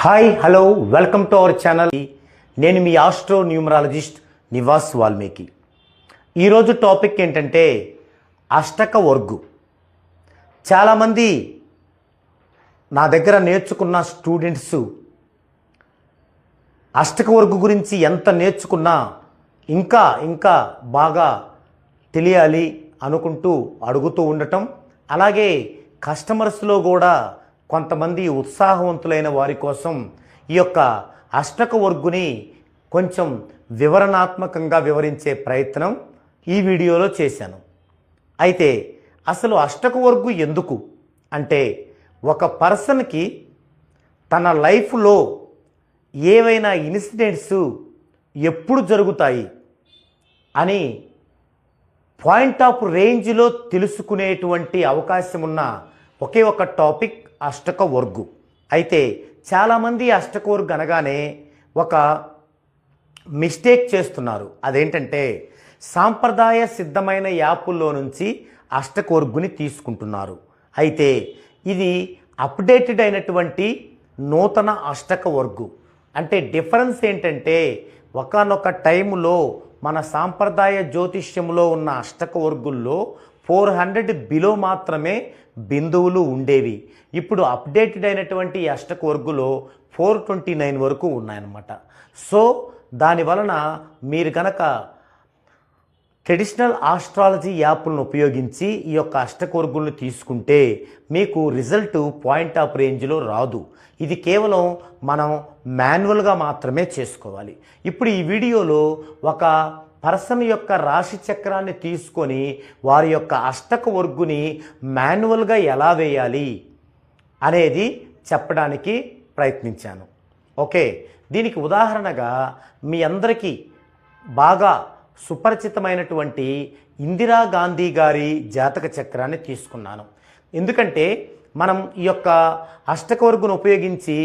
Hi hello welcome to our channel. నేను మీ astro numerologist Nivas Valmiki. ఈరోజు topic ఏంటంటే అష్టక వర్గు. చాలామంది నా దగ్గర నేర్చుకున్న స్టూడెంట్స్ అష్టక వర్గు గురించి ఎంత నేర్చుకున్నా ఇంకా బాగా తెలియాలి అనుకుంటూ అడుగుతూ ఉండటం, అలాగే కస్టమర్స్లో కూడా కొంతమంది ఉత్సాహవంతులైన వారి కోసం ఈ యొక్క అష్టక వర్గుని కొంచెం వివరణాత్మకంగా వివరించే ప్రయత్నం ఈ వీడియోలో చేశాను. అయితే అసలు అష్టక వర్గు ఎందుకు అంటే, ఒక పర్సన్కి తన లైఫ్లో ఏవైనా ఇన్సిడెంట్స్ ఎప్పుడు జరుగుతాయి అని పాయింట్ ఆఫ్ రేంజ్లో తెలుసుకునేటువంటి అవకాశం ఉన్న ఒకే ఒక టాపిక్ అష్టక వర్గు. అయితే చాలామంది అష్టక వర్గు అనగానే ఒక మిస్టేక్ చేస్తున్నారు. అదేంటంటే, సాంప్రదాయ సిద్ధమైన యాపుల్లో నుంచి అష్టక వర్గుని తీసుకుంటున్నారు. అయితే ఇది అప్డేటెడ్ అయినటువంటి నూతన అష్టక వర్గు. అంటే డిఫరెన్స్ ఏంటంటే, ఒకానొక టైంలో మన సాంప్రదాయ జ్యోతిష్యంలో ఉన్న అష్టక వర్గుల్లో 400 బిలో మాత్రమే బిందువులు ఉండేవి. ఇప్పుడు అప్డేటెడ్ అయినటువంటి అష్టక వర్గులో 429 వరకు ఉన్నాయన్నమాట. సో దానివలన మీరు కనుక ట్రెడిషనల్ ఆస్ట్రాలజీ యాప్లను ఉపయోగించి ఈ యొక్క అష్టక వర్గులను తీసుకుంటే మీకు రిజల్ట్ పాయింట్ ఆఫ్ రేంజ్లో రాదు. ఇది కేవలం మనం మాన్యువల్గా మాత్రమే చేసుకోవాలి. ఇప్పుడు ఈ వీడియోలో ఒక పర్సన్ యొక్క రాశి చక్రాన్ని తీసుకొని వారి యొక్క అష్టక వర్గుని మాన్యువల్గా ఎలా వేయాలి అనేది చెప్పడానికి ప్రయత్నించాను. ఓకే, దీనికి ఉదాహరణగా మీ అందరికీ బాగా సుపరిచితమైనటువంటి ఇందిరాగాంధీ గారి జాతక చక్రాన్ని తీసుకున్నాను. ఎందుకంటే మనం ఈ యొక్క అష్టక వర్గును ఉపయోగించి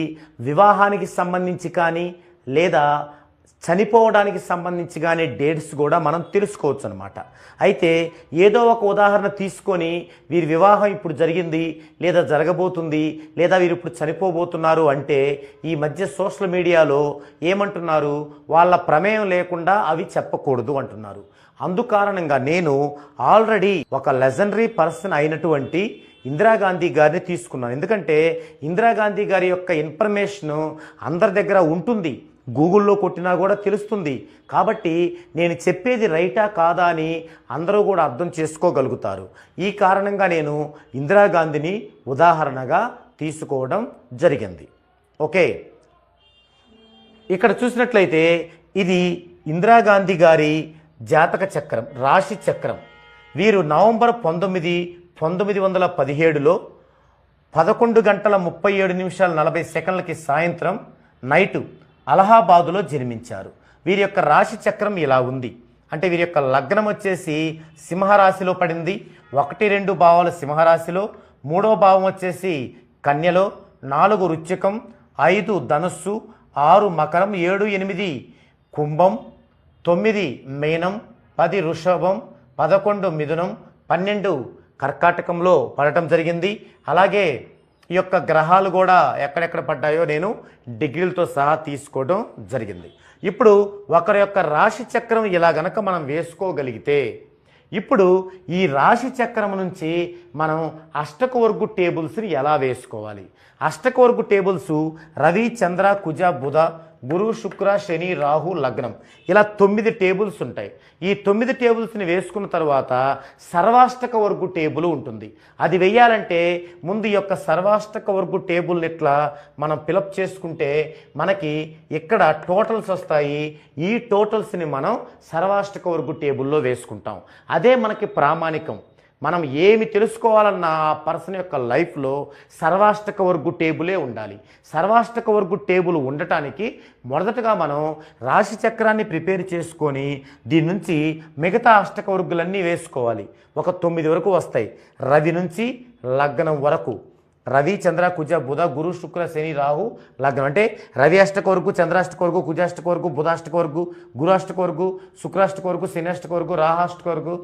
వివాహానికి సంబంధించి కానీ లేదా చనిపోవడానికి సంబంధించి కానీ డేట్స్ కూడా మనం తెలుసుకోవచ్చు అనమాట. అయితే ఏదో ఒక ఉదాహరణ తీసుకొని వీరి వివాహం ఇప్పుడు జరిగింది లేదా జరగబోతుంది లేదా వీరు ఇప్పుడు చనిపోబోతున్నారు అంటే ఈ మధ్య సోషల్ మీడియాలో ఏమంటున్నారు, వాళ్ళ ప్రమేయం లేకుండా అవి చెప్పకూడదు అంటున్నారు. అందుకారణంగా నేను ఆల్రెడీ ఒక లెజెండరీ పర్సన్ అయినటువంటి ఇందిరాగాంధీ గారిని తీసుకున్నాను. ఎందుకంటే ఇందిరాగాంధీ గారి యొక్క ఇన్ఫర్మేషన్ అందరి దగ్గర ఉంటుంది, గూగుల్లో కొట్టినా కూడా తెలుస్తుంది. కాబట్టి నేను చెప్పేది రైటా కాదా అని అందరూ కూడా అర్థం చేసుకోగలుగుతారు. ఈ కారణంగా నేను ఇందిరాగాంధీని ఉదాహరణగా తీసుకోవడం జరిగింది. ఓకే, ఇక్కడ చూసినట్లయితే ఇది ఇందిరాగాంధీ గారి జాతక చక్రం, రాశి చక్రం. వీరు నవంబర్ 19, 1917లో 11:37 సాయంత్రం నైటు అలహాబాదులో జన్మించారు. వీరి యొక్క రాశి చక్రం ఇలా ఉంది. అంటే వీరి యొక్క లగ్నం వచ్చేసి సింహరాశిలో పడింది. 1, 2 భావాలు సింహరాశిలో, 3వ భావం వచ్చేసి కన్యలో, 4 వృశ్చికం, 5 ధనుస్సు, 6 మకరం, 7, 8 కుంభం, 9 మీనం, 10 వృషభం, 11 మిథునం, 12 కర్కాటకంలో పడటం జరిగింది. అలాగే ఈ యొక్క గ్రహాలు కూడా ఎక్కడెక్కడ పడ్డాయో నేను డిగ్రీలతో సహా తీసుకోవడం జరిగింది. ఇప్పుడు ఒకరి యొక్క రాశి చక్రం ఇలా గనక మనం వేసుకోగలిగితే, ఇప్పుడు ఈ రాశి చక్రం నుంచి మనం అష్టక వర్గు టేబుల్స్ని ఎలా వేసుకోవాలి? అష్టక వర్గు టేబుల్స్ రవి, చంద్ర, కుజ, బుధ, గురు, శుక్ర, శని, రాహు, లగ్నం, ఇలా 9 టేబుల్స్ ఉంటాయి. ఈ 9 టేబుల్స్ని వేసుకున్న తర్వాత సర్వాష్టక వర్గు టేబుల్ ఉంటుంది. అది వెయ్యాలంటే ముందు ఈ యొక్క సర్వాష్టక వర్గు టేబుల్ని ఇట్లా మనం ఫిలప్ చేసుకుంటే మనకి ఇక్కడ టోటల్స్ వస్తాయి. ఈ టోటల్స్ని మనం సర్వాష్టక వర్గు టేబుల్లో వేసుకుంటాం. అదే మనకి ప్రామాణికం. మనం ఏమి తెలుసుకోవాలన్నా ఆ పర్సన్ యొక్క లైఫ్లో సర్వాష్టక వర్గు టేబులే ఉండాలి. సర్వాష్టక వర్గు టేబుల్ ఉండటానికి మొదటగా మనం రాశి చక్రాన్ని ప్రిపేర్ చేసుకొని దీని నుంచి మిగతా అష్టక వర్గులన్నీ వేసుకోవాలి. ఒక 9 వరకు వస్తాయి. రవి నుంచి లగ్నం వరకు రవి చంద్ర కుజ బుధ గురు శుక్ర శని రాహు లగ్నం. అంటే రవి అష్టకవర్గు, చంద్రాష్టకవర్గు, కుజాష్టకవర్గు, బుధాష్టకవర్గు, గురాష్టకవర్గు, శుక్రాష్టకవర్గు, శనిష్టకవర్గు, రాహాష్టకవర్గు,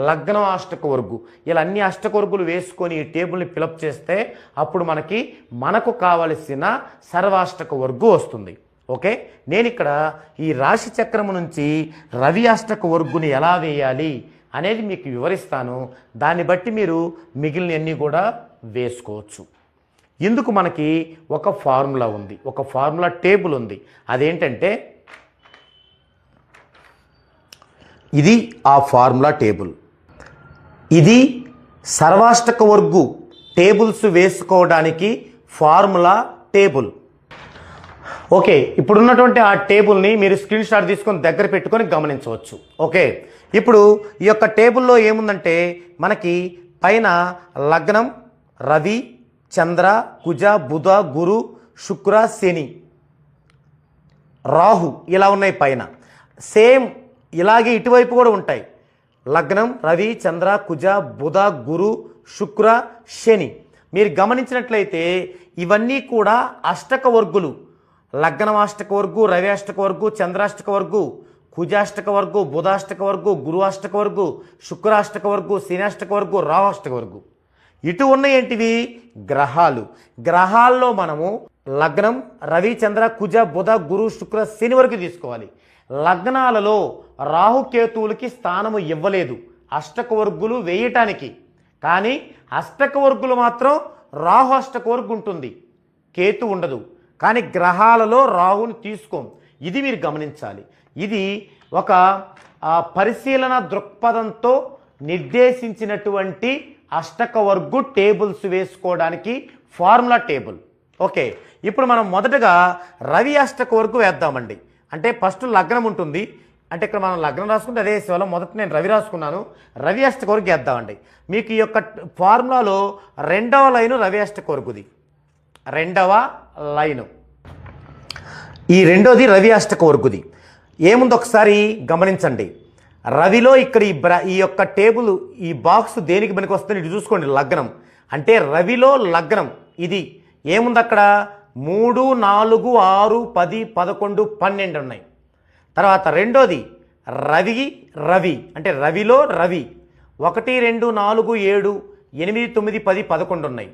లగ్నం అష్టకవర్గు, ఇలా అన్ని అష్టకవర్గులు వేసుకొని ఈ టేబుల్ని ఫిలప్ చేస్తే అప్పుడు మనకు కావలసిన సర్వాష్టకవర్గు వస్తుంది. ఓకే, నేను ఇక్కడ ఈ రాశి చక్రము నుంచి రవి అష్టకవర్గుని ఎలా వేయాలి అనేది మీకు వివరిస్తాను. దాన్ని బట్టి మీరు మిగిలినవన్నీ కూడా వేసుకోవచ్చు. ఇందుకు మనకి ఒక ఫార్ములా ఉంది, ఒక ఫార్ములా టేబుల్ ఉంది. అదేంటంటే ఇది ఆ ఫార్ములా టేబుల్. ఇది సర్వాష్టక వర్గు టేబుల్స్ వేసుకోవడానికి ఫార్ములా టేబుల్. ఓకే, ఇప్పుడున్నటువంటి ఆ టేబుల్ని మీరు స్క్రీన్ షాట్ తీసుకొని దగ్గర పెట్టుకొని గమనించవచ్చు. ఓకే, ఇప్పుడు ఈ యొక్క టేబుల్లో ఏముందంటే మనకి పైన లగ్నం రవి చంద్ర కుజ బుధ గురు శుక్ర శని రాహు ఇలా ఉన్నాయి పైన. సేమ్ ఇలాగే ఇటువైపు కూడా ఉంటాయి. లగ్నం రవి చంద్ర కుజ బుధ గురు శుక్ర శని. మీరు గమనించినట్లయితే ఇవన్నీ కూడా అష్టక వర్గులు. లగ్నం అష్టక వర్గు, రవి అష్టక వర్గు, చంద్రాష్టక వర్గు, కుజాష్టక వర్గు, బుధాష్టక వర్గు, గురువాష్టక వర్గు, శుక్రాష్టక వర్గు, శనిష్టక వర్గు, రావాష్టక వర్గు. ఇటు ఉన్న ఏంటివి గ్రహాలు. గ్రహాల్లో మనము లగ్నం రవి చంద్ర కుజ బుధ గురు శుక్ర శని వరకు తీసుకోవాలి. లగ్నాలలో రాహుకేతువులకి స్థానము ఇవ్వలేదు అష్టక వర్గులు వేయటానికి. కానీ అష్టక వర్గులు మాత్రం రాహు అష్టక వర్గు ఉంటుంది, కేతు ఉండదు. కానీ గ్రహాలలో రాహుని తీసుకోం. ఇది మీరు గమనించాలి. ఇది ఒక పరిశీలన దృక్పథంతో నిర్దేశించినటువంటి అష్టక వర్గు టేబుల్స్ వేసుకోవడానికి ఫార్ములా టేబుల్. ఓకే, ఇప్పుడు మనం మొదటగా రవి అష్టక వర్గు వేద్దామండి. అంటే ఫస్ట్ లగ్నం ఉంటుంది. అంటే ఇక్కడ మనం లగ్నం రాసుకుంటే అదే శివలం. మొదట నేను రవి రాసుకున్నాను. రవి అష్టక వర్గు వేద్దామండి. మీకు ఈ యొక్క ఫార్ములాలో రెండవ లైను రవి అష్టక వర్గుది, రెండవ లైను. ఈ రెండోది రవి అష్టక వర్గుది. ఏముంది ఒకసారి గమనించండి. రవిలో ఇక్కడ ఈ యొక్క టేబుల్, ఈ బాక్స్ దేనికి పనికి వస్తుంది ఇటు చూసుకోండి. లగ్నం అంటే రవిలో లగ్నం ఇది. ఏముంది అక్కడ 3 4 6 10 11 12 ఉన్నాయి. తర్వాత రెండోది రవి అంటే రవిలో రవి 1 2 4 7 8 9 10 11 ఉన్నాయి.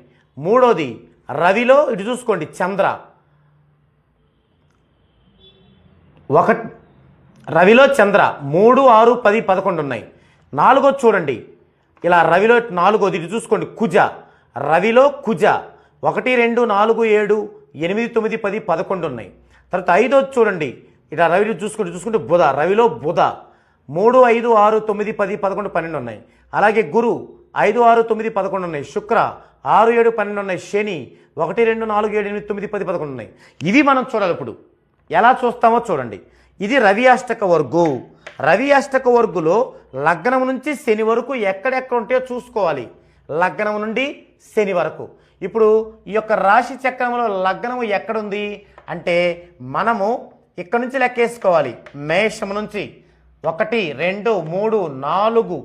మూడోది రవిలో ఇటు చూసుకోండి చంద్ర రవిలో చంద్ర 3 6 10 11 ఉన్నాయి. నాలుగోది చూడండి ఇలా రవిలో నాలుగోది ఇటు చూసుకోండి కుజ, రవిలో కుజ 1 2 4 7 8 9 10 11 ఉన్నాయి. తర్వాత ఐదోది చూడండి ఇలా రవిలో చూసుకుంటే బుధ, రవిలో బుధ 3 5 6 9 10 11 12 ఉన్నాయి. అలాగే గురు 5 6 9 11 ఉన్నాయి. శుక్ర 6 7 12 ఉన్నాయి. శని 1 2 4 7 8 9 10 11 ఉన్నాయి. ఇవి మనం చూడాలి. ఇప్పుడు ఎలా చూస్తామో చూడండి. ఇది రవి అష్టక వర్గు. రవి అష్టక వర్గులో లగ్నం నుంచి శని వరకు ఎక్కడెక్కడ ఉంటాయో చూసుకోవాలి. లగ్నం నుండి శని వరకు. ఇప్పుడు ఈ యొక్క రాశి చక్రంలో లగ్నము ఎక్కడుంది అంటే మనము ఇక్కడ నుంచి లెక్కేసుకోవాలి. మేషం నుంచి 1 2 3 4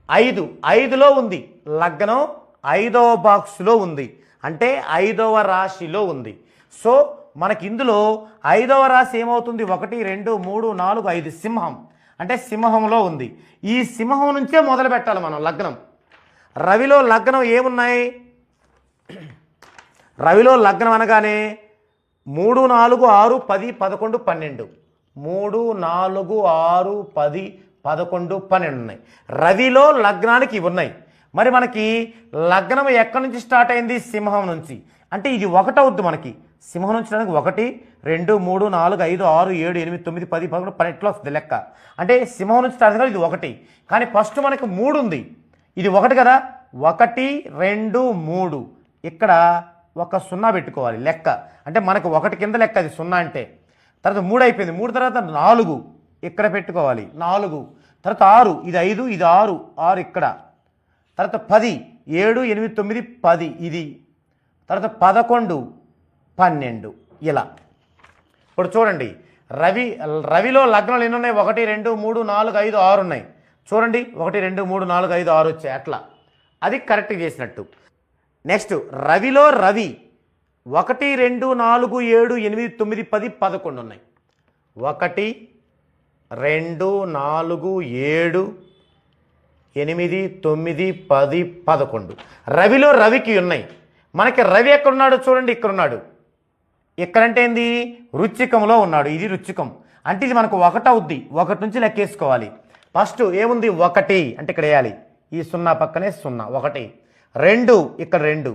5 5లో ఉంది లగ్నం. 5వ బాక్స్లో ఉంది అంటే 5వ రాశిలో ఉంది. సో మనకి ఇందులో 5వ రాశి ఏమవుతుంది? 1 2 3 4 5 సింహం అంటే సింహంలో ఉంది. ఈ సింహం నుంచే మొదలు పెట్టాలి మనం లగ్నం. రవిలో లగ్నం ఏమున్నాయి? రవిలో లగ్నం అనగానే 3 4 6 10 11 12 3 4 6 10 11 12 ఉన్నాయి. రవిలో లగ్నానికి ఇవి ఉన్నాయి. మరి మనకి లగ్నం ఎక్కడి నుంచి స్టార్ట్ అయింది? సింహం నుంచి. అంటే ఇది 1 అవుద్ది మనకి. సింహం నుంచి 1 2 3 4 5 6 7 8 9 10 11 12 ఎట్లా వస్తుంది లెక్క? అంటే సింహం నుంచి స్టార్ట్ ఇది 1. కానీ ఫస్ట్ మనకి 3 ఉంది. ఇది 1 కదా. 1 2 3 ఇక్కడ ఒక 0 పెట్టుకోవాలి లెక్క. అంటే మనకు 1 కింద లెక్క అది 0 అంటే. తర్వాత 3 అయిపోయింది. 3 తర్వాత 4 ఇక్కడ పెట్టుకోవాలి 4. తర్వాత 6 ఇది 5 ఇది 6 6 ఇక్కడ. తర్వాత 10 7 8 9 10 ఇది. తర్వాత 11 12 ఇలా. ఇప్పుడు చూడండి రవిలో లగ్నాలు ఎన్ని ఉన్నాయి? 1 2 3 4 5 6 ఉన్నాయి. చూడండి 1 2 3 4 5 6 వచ్చాయి. అట్లా అది కరెక్ట్ చేసినట్టు. నెక్స్ట్ రవిలో రవి 1 2 4 7 8 9 10 11 ఉన్నాయి. 1 2 4 7 8 9 10 11 రవిలో రవికి ఉన్నాయి. మనకి రవి ఎక్కడున్నాడు చూడండి, ఇక్కడ ఉన్నాడు. ఎక్కడంటే ఏంది, రుచికంలో ఉన్నాడు. ఇది రుచికం అంటే ఇది మనకు 1 అవుద్ది. 1 నుంచి లెక్కేసుకోవాలి. ఫస్ట్ ఏముంది 1 అంటే ఇక్కడ వేయాలి, ఈ 0 పక్కనే 0 1 2 ఇక్కడ 2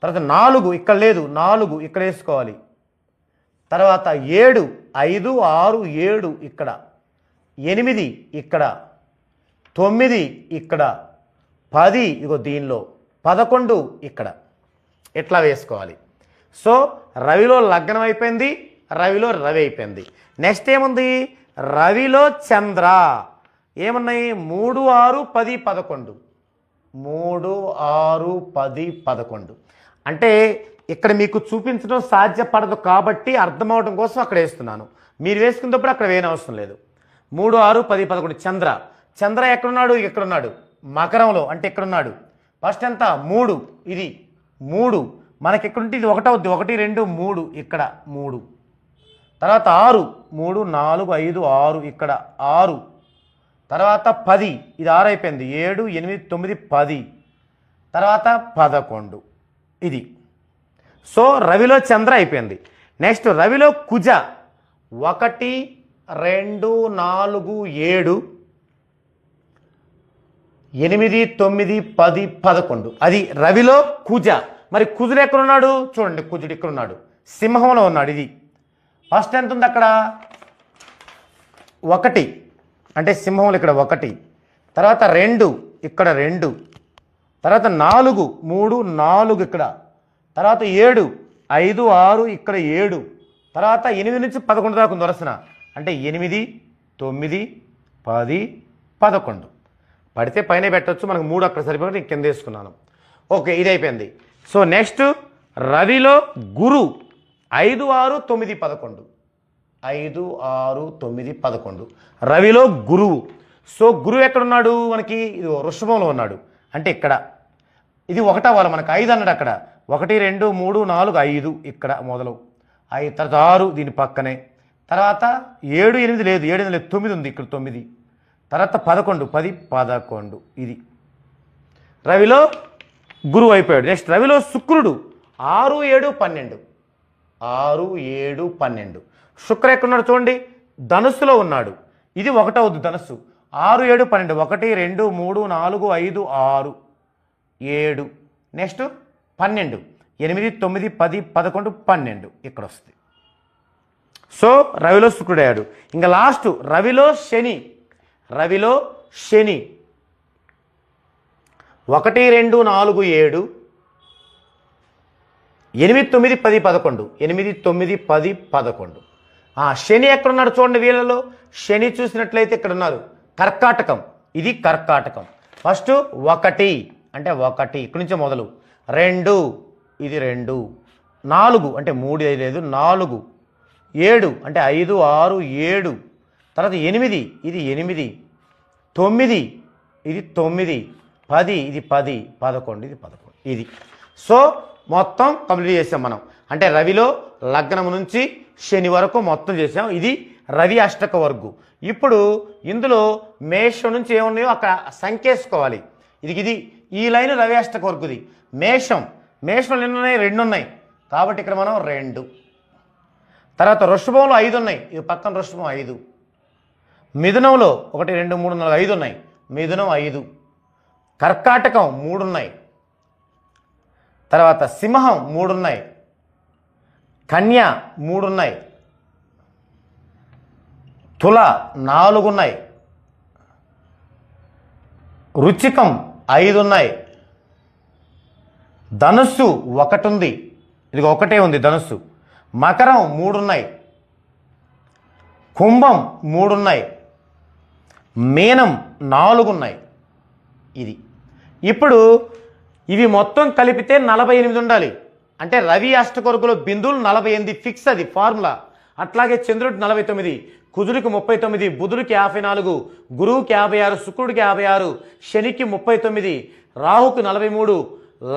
తర్వాత 4 ఇక్కడ లేదు 4 ఇక్కడ వేసుకోవాలి. తర్వాత 7 5 6 7 ఇక్కడ 8 ఇక్కడ 9 ఇక్కడ 10 ఇగో దీనిలో 11 ఇక్కడ ఇట్లా వేసుకోవాలి. సో రవిలో లగ్నం అయిపోయింది, రవిలో రవి అయిపోయింది. నెక్స్ట్ ఏముంది, రవిలో చంద్ర ఏమున్నాయి 3 6 10 11 3 6 10 11 అంటే ఇక్కడ మీకు చూపించడం సాధ్యపడదు కాబట్టి అర్థమవడం కోసం అక్కడ వేస్తున్నాను. మీరు వేసుకున్నప్పుడు అక్కడ వేయనవసరం లేదు. 3 6 10 11 చంద్ర. చంద్ర ఎక్కడున్నాడు, ఎక్కడున్నాడు మకరంలో అంటే ఎక్కడున్నాడు. ఫస్ట్ ఎంత 3 ఇది 3 మనకి ఎక్కడుంటే ఇది 1 అవుద్ది. 1 2 3 ఇక్కడ 3 తర్వాత 6 3 4 5 6 ఇక్కడ 6 తర్వాత 10 ఇది 6 అయిపోయింది 7 8 9 10 తర్వాత 11 ఇది. సో రవిలో చంద్ర అయిపోయింది. నెక్స్ట్ రవిలో కుజ 1 2 4 7 8 9 10 11 అది రవిలో కుజ. మరి కుజుడు ఎక్కడున్నాడు చూడండి, కుజుడు ఇక్కడ ఉన్నాడు, సింహంలో ఉన్నాడు. ఇది ఫస్ట్ ఎంత ఉంది అక్కడ 1 అంటే సింహంలో ఇక్కడ 1 తర్వాత 2 ఇక్కడ 2 తర్వాత 4 3 4 ఇక్కడ తర్వాత 7 5 6 ఇక్కడ 7 తర్వాత 8 నుంచి 11 దాకా ఉంది వరుసన అంటే 8 9 10 11 పడితే పైన పెట్టచ్చు. మనకు 3 అక్కడ సరిపోయి నేను కింద వేసుకున్నాను. ఓకే ఇది అయిపోయింది. సో నెక్స్ట్ రవిలో గురు 5 6 9 11 5 6 9 11 రవిలో గురువు. సో గురువు ఎక్కడున్నాడు మనకి, ఇది వృషభంలో ఉన్నాడు అంటే ఇక్కడ ఇది 1 అవ్వాలి మనకు 5 అన్నాడు అక్కడ 1 2 3 4 5 ఇక్కడ మొదలు 5 తర్వాత 6 దీని పక్కనే తర్వాత 7 8 లేదు 7 8 లేదు 9 ఉంది ఇక్కడ 9 తర్వాత 11 10 11 ఇది రవిలో గురువు అయిపోయాడు. నెక్స్ట్ రవిలో శుక్రుడు 6 7 12 6 7 12 శుక్ర ఎక్కడున్నాడు చూడండి, ధనుస్సులో ఉన్నాడు. ఇది 1 అవుద్ది ధనుస్సు 6 7 12 1 2 3 4 5 6 7 నెక్స్ట్ 12 8 9 10 11 12 ఇక్కడ వస్తుంది. సో రవిలో శుక్రుడు అయ్యాడు. ఇంకా లాస్ట్ రవిలో శని 1 2 4 7 8 9 10 11 8 9 10 11 శని ఎక్కడున్నాడు చూడండి. వీళ్ళలో శని చూసినట్లయితే ఇక్కడ ఉన్నారు కర్కాటకం. ఇది కర్కాటకం. ఫస్ట్ 1 అంటే 1 ఇక్కడి నుంచే మొదలు 2 ఇది 2 4 అంటే 3 లేదు 4 7 అంటే 5 6 7 తర్వాత 8 ఇది 8 9 ఇది 9 10 ఇది 10 11 ఇది 11 ఇది. సో మొత్తం కంప్లీట్ చేసాం మనం. అంటే రవిలో లగ్నం నుంచి శని వరకు మొత్తం చేసాం. ఇది రవి అష్టక వర్గు. ఇప్పుడు ఇందులో మేషం నుంచి ఏమున్నాయో అక్కడ సంఖ్యేసుకోవాలి. ఇది ఈ లైన్ రవి అష్టక వర్గుది. మేషంలో ఎన్ని ఉన్నాయి 2 ఉన్నాయి కాబట్టి ఇక్కడ మనం 2. తర్వాత వృషభంలో 5 ఉన్నాయి, ఇది పక్కన వృషభం 5. మిథునంలో 1 2 3 4 5 ఉన్నాయి, మిథునం 5. కర్కాటకం 3 ఉన్నాయి, తర్వాత సింహం 3 ఉన్నాయి, కన్య 3 ఉన్నాయి, తుల 4 ఉన్నాయి, వృచ్చికం 5 ఉన్నాయి, ధనుస్సు 1 ఉంది, ఇది 1 ఉంది ధనుస్సు, మకరం 3 ఉన్నాయి, కుంభం 3 ఉన్నాయి, మీనం 4 ఉన్నాయి. ఇది ఇప్పుడు ఇవి మొత్తం కలిపితే 48 ఉండాలి. అంటే రవి అష్టకొరకులో బిందువులు 48 ఫిక్స్, అది ఫార్ములా. అట్లాగే చంద్రుడికి 49, కుజుడికి 39, బుధుడికి 54, గురువుకి 56, శుక్రుడికి 56, శనికి 39, రాహుకి 43,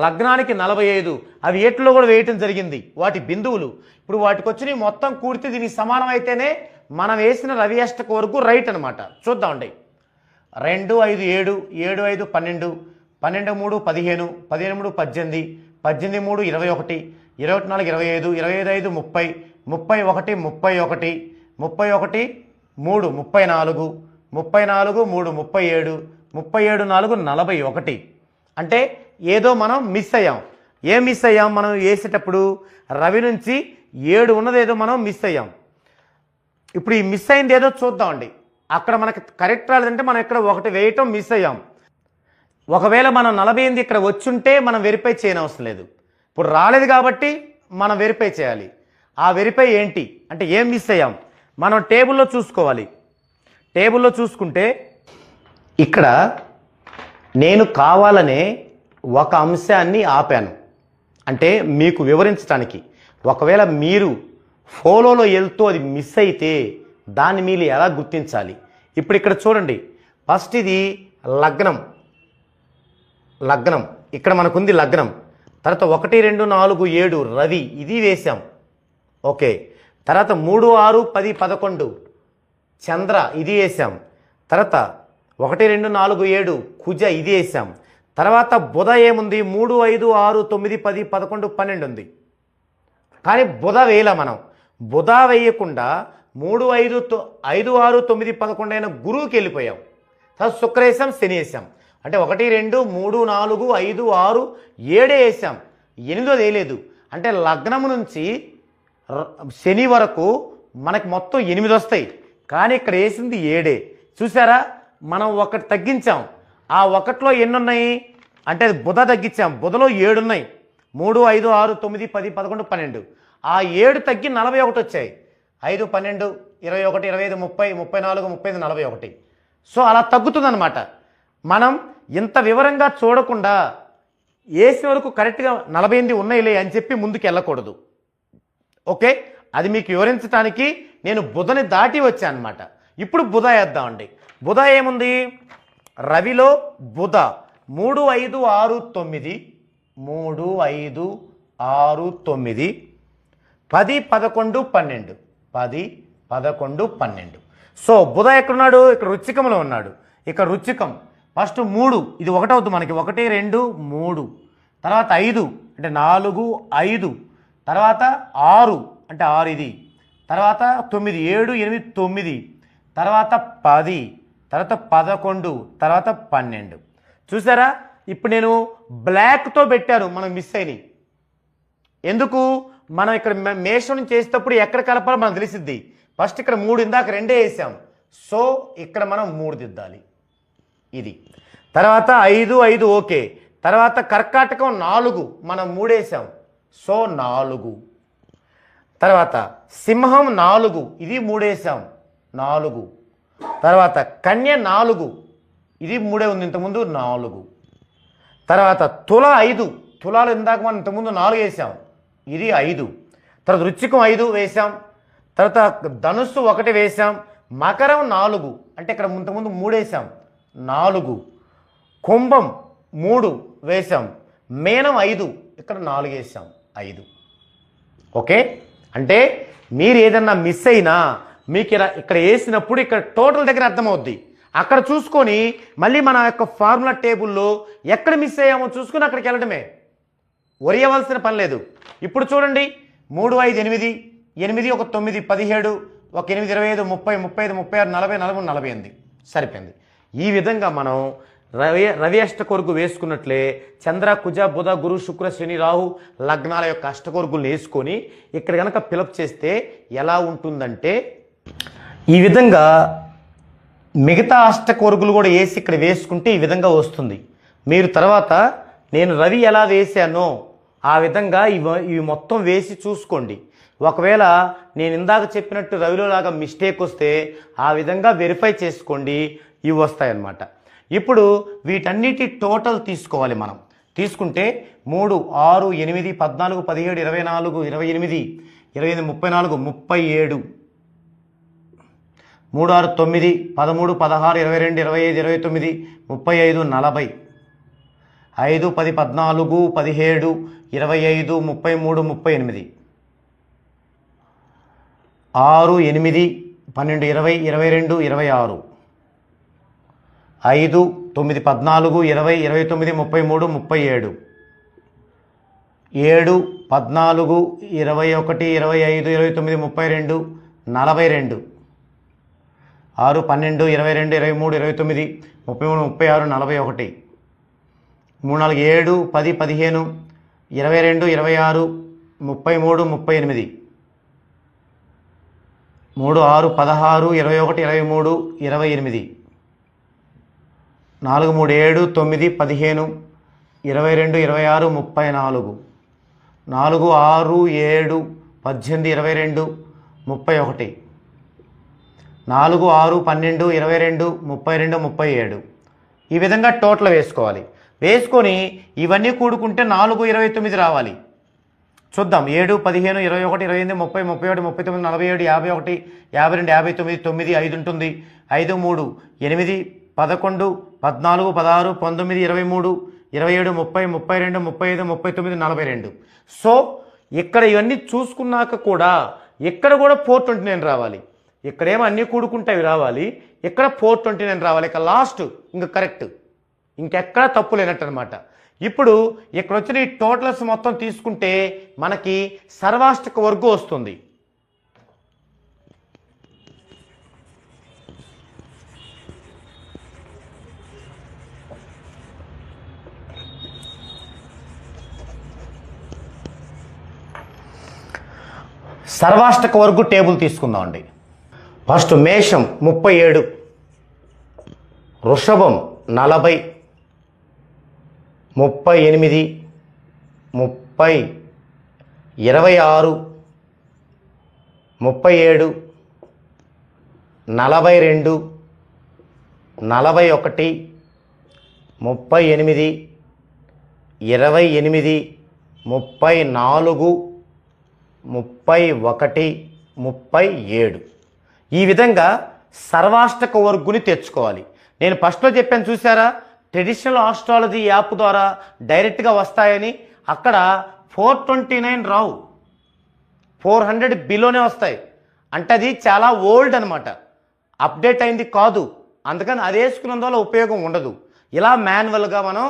లగ్నానికి 45, అవి ఏట్లో కూడా వేయటం జరిగింది వాటి బిందువులు. ఇప్పుడు వాటికి వచ్చినవి మొత్తం కూడితే దీనికి సమానం అయితేనే మనం వేసిన రవి అష్టక వరకు రైట్ అనమాట. చూద్దామండి. 2 5 7, 7 5 12, 12 3 15, 15 3 18, 18 3 21, 21 4 25, 25 5 30, 31 31, 31 3 34, 34 3 37, 37 4 41. అంటే ఏదో మనం మిస్ అయ్యాం. ఏం మిస్ అయ్యాం? మనం వేసేటప్పుడు రవి నుంచి 7 ఉన్నది ఏదో మనం మిస్ అయ్యాం. ఇప్పుడు ఈ మిస్ అయింది ఏదో చూద్దామండి. అక్కడ మనకి కరెక్ట్ రాలేదంటే మనం ఇక్కడ 1 వేయటం మిస్ అయ్యాం. ఒకవేళ మనం 48 ఇక్కడ వచ్చుంటే మనం వెరిఫై చేయనవసరం లేదు. ఇప్పుడు రాలేదు కాబట్టి మనం వెరిఫై చేయాలి. ఆ వెరిఫై ఏంటి అంటే ఏం మిస్ అయ్యాం మనం టేబుల్లో చూసుకోవాలి. టేబుల్లో చూసుకుంటే ఇక్కడ నేను కావాలనే ఒక అంశాన్ని ఆపాను, అంటే మీకు వివరించడానికి. ఒకవేళ మీరు ఫోలోలో వెళ్తూ అది మిస్ అయితే దాన్ని మీరు ఎలా గుర్తించాలి? ఇప్పుడు ఇక్కడ చూడండి. ఫస్ట్ ఇది లగ్నం, లగ్నం ఇక్కడ మనకుంది లగ్నం. తర్వాత 1 2 4 7 రవి, ఇది వేసాం. ఓకే. తర్వాత 3 6 10 11 చంద్ర, ఇది వేసాం. తర్వాత 1 2 4 7 కుజ, ఇది వేసాం. తర్వాత బుధ ఏముంది? 3 5 6 9 10 11 12 ఉంది. కానీ బుధ వేయలే మనం. బుధ వేయకుండా 3 5 5 6 9 11 అయిన గురువుకి వెళ్ళిపోయాం. తర్వాత శుక్ర వేసాం, శని వేసాం. అంటే 1 2 3 4 5 6 7 వేసాం, 8 వేయలేదు. అంటే లగ్నం నుంచి శని వరకు మనకి మొత్తం 8 వస్తాయి, కానీ ఇక్కడ వేసింది 7. చూసారా? మనం 1 తగ్గించాం. ఆ 1లో ఎన్ని ఉన్నాయి అంటే అది బుధ తగ్గించాం. బుధలో 7 ఉన్నాయి. 3 5 6 9 10 11 12. ఆ 7 తగ్గి 41 వచ్చాయి. 5 12 21 25 30 34 35 41. సో అలా తగ్గుతుందన్నమాట. మనం ఇంత వివరంగా చూడకుండా వేసిన వరకు కరెక్ట్గా 48 ఉన్నాయిలే అని చెప్పి ముందుకు వెళ్ళకూడదు. ఓకే, అది మీకు వివరించడానికి నేను బుధని దాటి వచ్చాను అనమాట. ఇప్పుడు బుధ వేద్దామండి. బుధ ఏముంది? రవిలో బుధ 3 5 6 9, 3 5 6 9, 10 11 12, 10 11 12. సో బుధ ఎక్కడున్నాడు? ఇక్కడ వృశ్చికంలో ఉన్నాడు. ఇక్కడ వృశ్చికం ఫస్ట్ 3, ఇది 1 అవుతుంది మనకి. 1 2 3, తర్వాత 5 అంటే 4 5, తర్వాత 6 అంటే 6 ఇది, తర్వాత 9 7 8 9, తర్వాత 10, తర్వాత 11, తర్వాత 12. చూసారా? ఇప్పుడు నేను బ్లాక్తో పెట్టాను, మనం మిస్ అయినాయి. ఎందుకు? మనం ఇక్కడ మేషం చేసేటప్పుడు ఎక్కడ కలపాలో మనకు తెలిసిద్ది. ఫస్ట్ ఇక్కడ 3, ఇందాక 2 వేసాం. సో ఇక్కడ మనం 3 దిద్దాలి. ఇది తర్వాత 5 5 ఓకే. తర్వాత కర్కాటకం 4, మనం 3 వేసాం. సో 4. తర్వాత సింహం 4, ఇది 3 వేసాం, 4. తర్వాత కన్య 4, ఇది 3 ఉంది ఇంతకుముందు, 4. తర్వాత తుల 5, తులాలు ఇందాక మనం ఇంతకుముందు 4 వేసాం, ఇది 5. తర్వాత వృశ్చికం 5 వేసాం. తర్వాత ధనుస్సు 1 వేసాం. మకరం 4, అంటే ఇక్కడ ఇంతకుముందు 3 వేసాం, 4. కుంభం 3 వేసాం. మేనం 5, ఇక్కడ 4 వేసాం, 5. ఓకే, అంటే మీరు ఏదన్నా మిస్ అయినా మీకు ఇక్కడ వేసినప్పుడు ఇక్కడ టోటల్ దగ్గర అర్థమవుద్ది. అక్కడ చూసుకొని మళ్ళీ మన యొక్క ఫార్ములా టేబుల్లో ఎక్కడ మిస్ అయ్యామో చూసుకొని అక్కడికి వెళ్ళడమే, ఒరియవలసిన పని లేదు. ఇప్పుడు చూడండి, 3 5 8, 8 1 9 17, 1 8 25 30 35 36 40 43 48 సరిపోయింది. ఈ విధంగా మనం రవి అష్టకొరుగు వేసుకున్నట్లే చంద్ర కుజ బుధ గురు శుక్ర శని రాహు లగ్నాల యొక్క అష్టకొరుగులు వేసుకొని ఇక్కడ కనుక ఫిలప్ చేస్తే ఎలా ఉంటుందంటే ఈ విధంగా మిగతా అష్టకొరుగులు కూడా వేసి ఇక్కడ వేసుకుంటే ఈ విధంగా వస్తుంది. మీరు తర్వాత నేను రవి ఎలా వేసానో ఆ విధంగా ఇవి మొత్తం వేసి చూసుకోండి. ఒకవేళ నేను ఇందాక చెప్పినట్టు రవిలో లాగా మిస్టేక్ వస్తే ఆ విధంగా వెరిఫై చేసుకోండి, ఇవి వస్తాయన్నమాట. ఇప్పుడు వీటన్నిటి టోటల్ తీసుకోవాలి. మనం తీసుకుంటే 3 6 8 14 17 24 28 25 34 37 3 6 9 13 16 22 25 29 35 40 5, 10, 14, 17, 25, 33, 38, 6, 8, 12, 20, 22, 26, 5, 9, 14, 20, 29, 33, 37, 7, 14, 21, 25, 29, 32, 42, 6, 12, 22, 23, 29, 33, 36, 41, 3, 4, 7, 10, 15, 22, 26, 33, 38, 3, 6, 16, 21, 23, 28, 4, 3, 7, 9, 15, 22, 26, 34, 4, 6, 7, 18, 22, 31, 4, 6, 12, 22, 32, 37. ఈ విధంగా టోటల్ వేసుకోవాలి. వేసుకొని ఇవన్నీ కూడుకుంటే 4, 29 రావాలి. చూద్దాం. 7, 15, 21, 28, 30, 31, 39, 47, 51, 52, 59, 9, 5 ఉంటుంది. 5, 3, 8, 11, 14, 16, 19, 23, 27, 30, 32, 35, 39, 42. సో ఇక్కడ ఇవన్నీ చూసుకున్నాక కూడా ఇక్కడ కూడా 429 రావాలి. ఇక్కడేమో అన్నీ కూడుకుంటే రావాలి, ఇక్కడ 429 రావాలి. ఇక లాస్ట్ ఇంకా కరెక్ట్, ఇంకెక్కడా తప్పు లేనట్టు అనమాట. ఇప్పుడు ఇక్కడ వచ్చిన ఈ టోటల్స్ మొత్తం తీసుకుంటే మనకి సర్వాష్టక వర్గం వస్తుంది. సర్వాష్టక వర్గు టేబుల్ తీసుకుందామండి. ఫస్ట్ మేషం 37, వృషభం 40, 38, 30, 26, 37, 42, 41, 38, 28, 34, 31, 37. ఈ విధంగా సర్వాష్టక వర్గుని తెచ్చుకోవాలి. నేను ఫస్ట్లో చెప్పాను చూసారా, ట్రెడిషనల్ ఆస్ట్రాలజీ యాప్ ద్వారా డైరెక్ట్గా వస్తాయని. అక్కడ 429 రావు, 400 బిలోనే వస్తాయి. అంటే అది చాలా ఓల్డ్ అనమాట, అప్డేట్ అయింది కాదు. అందుకని అది వేసుకున్నందువల్ల ఉపయోగం ఉండదు. ఇలా మాన్యువల్గా మనం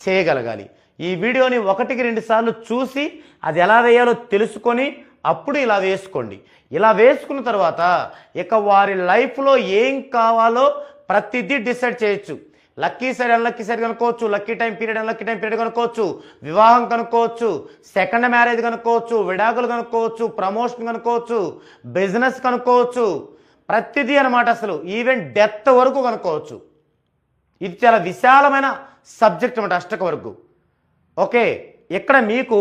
చేయగలగాలి. ఈ వీడియోని 1కి 2 సార్లు చూసి అది ఎలా వేయాలో తెలుసుకొని అప్పుడు ఇలా వేసుకోండి. ఇలా వేసుకున్న తర్వాత ఇక వారి లైఫ్లో ఏం కావాలో ప్రతిదీ డిసైడ్ చేయొచ్చు. లక్కీ సైడ్ అన్లక్కీ సైడ్ కనుక్కోవచ్చు, lucky time period unlucky time period కనుక్కోవచ్చు, వివాహం కనుక్కోవచ్చు, సెకండ్ మ్యారేజ్ కనుక్కోవచ్చు, విడాకులు కనుక్కోవచ్చు, ప్రమోషన్ కనుక్కోవచ్చు, బిజినెస్ కనుక్కోవచ్చు, ప్రతిదీ అనమాట. అసలు ఈవెన్ డెత్ వరకు కనుక్కోవచ్చు. ఇది చాలా విశాలమైన సబ్జెక్ట్ అన్నమాట అష్టక వరకు. ఓకే, ఇక్కడ మీకు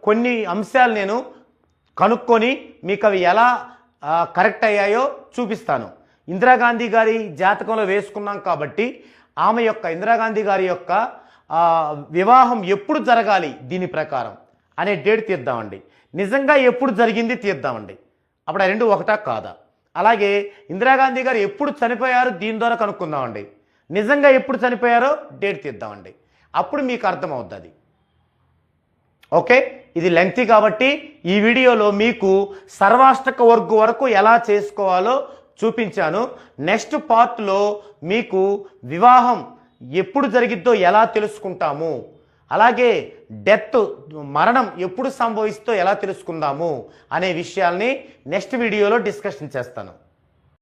కొన్ని అంశాలు నేను కనుక్కొని మీకు అవి ఎలా కరెక్ట్ అయ్యాయో చూపిస్తాను. ఇందిరాగాంధీ గారి జాతకంలో వేసుకున్నాం కాబట్టి ఆమె యొక్క ఇందిరాగాంధీ గారి యొక్క వివాహం ఎప్పుడు జరగాలి దీని ప్రకారం అనే డేట్ తీద్దామండి. నిజంగా ఎప్పుడు జరిగింది తీద్దామండి. అప్పుడు ఆ రెండు ఒకటా కాదా. అలాగే ఇందిరాగాంధీ గారు ఎప్పుడు చనిపోయారు దీని ద్వారా కనుక్కుందామండి. నిజంగా ఎప్పుడు చనిపోయారో డేట్ తీద్దామండి. అప్పుడు మీకు అర్థమవుతుంది. ఓకే, ఇది లెంగ్తీ కాబట్టి ఈ వీడియోలో మీకు సర్వాష్టక వర్గు వరకు ఎలా చేసుకోవాలో చూపించాను. నెక్స్ట్ పార్ట్లో మీకు వివాహం ఎప్పుడు జరిగిద్దో ఎలా తెలుసుకుంటాము, అలాగే డెత్ మరణం ఎప్పుడు సంభవిస్తుందో ఎలా తెలుసుకుందాము అనే విషయాల్ని నెక్స్ట్ వీడియోలో డిస్కషన్ చేస్తాను.